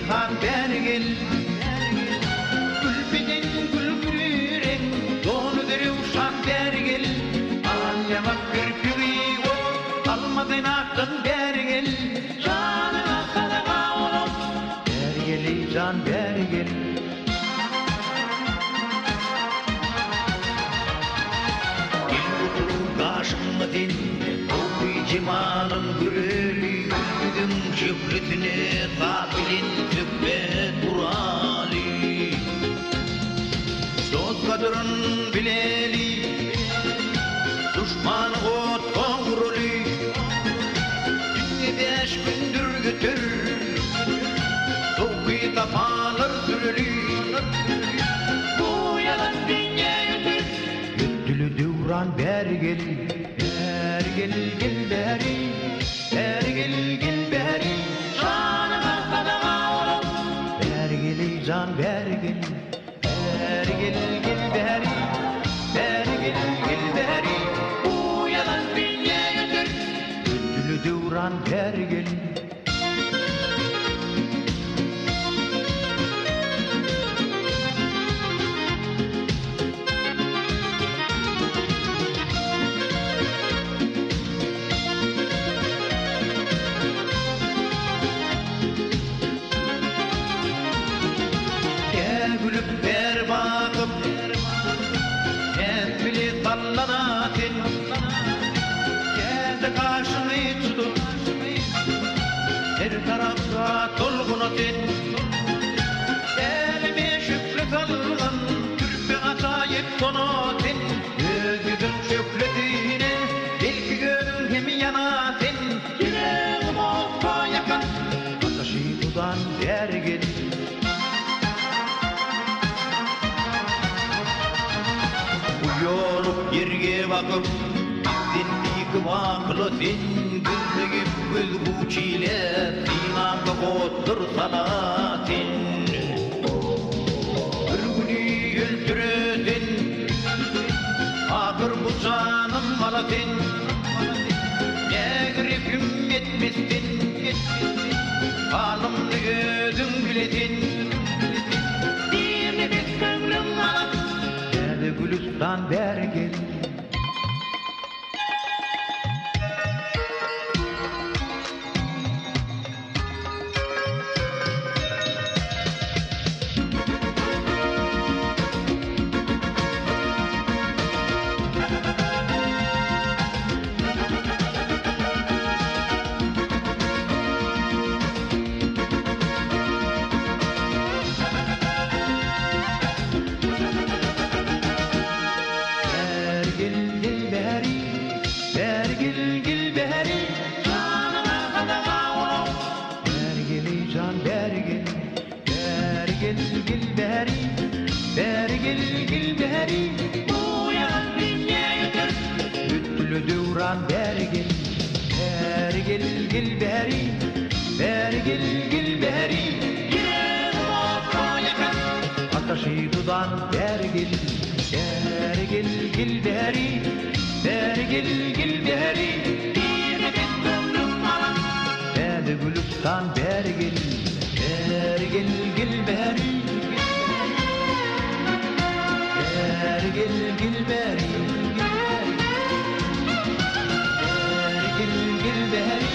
han bergel Gülbiden gülgürüren Donu deri uşan bergel Alyamak kirpiri o Almadın aklın bergel Canına sadaka olup Bergeli can bergel Kaşımı dinle, oku cimalım güreli Gülgüdüm şöhretine kafilin tübbet burali Dost kadırın bileli, düşmanı ot koğruli Dünye 5 gündür götür, dokuyu tapanır sürülü Bu yalan dünya götür Güttülü devran bergel Bergel gel beri Bergel gel beri Canıma sadaka olup Bergeli can bergel Bergel gel beri Bergel gel beri Bu yalan dünya götür Güttülü devran bergel Gülüp ber bakıp hep bile sallanatın Geldi karşını tutup her tarafta dolgunatın Elime şükret algan Türkme acayip konatın Gözüdün şükretine belki gönül hem yanatın Yüreğim olsa yakan Ateşi tutan dergin Yolup yerge bakıp Dindik vaklıtin Güldügüp göz buçile Dinamda kodur sanatin Bir günü öldüredin Akır bu canım malatin Ne gripim etmiştin Halımlı gözüm güledin Dini bir gönlüm alıp Gülistan bergel Bergel gel beri Bu yalan dünya götür Güttülü devran bergel Bergel gel beri Bergel gel beri Yüreğim olsa yakan Ateşi tutan bergel Bergel gel beri Bergel gel beri Dini bir gönlüm alan Berdi Gülistan bergel Bergel gel beri Bergel gel beri Bergel gel beri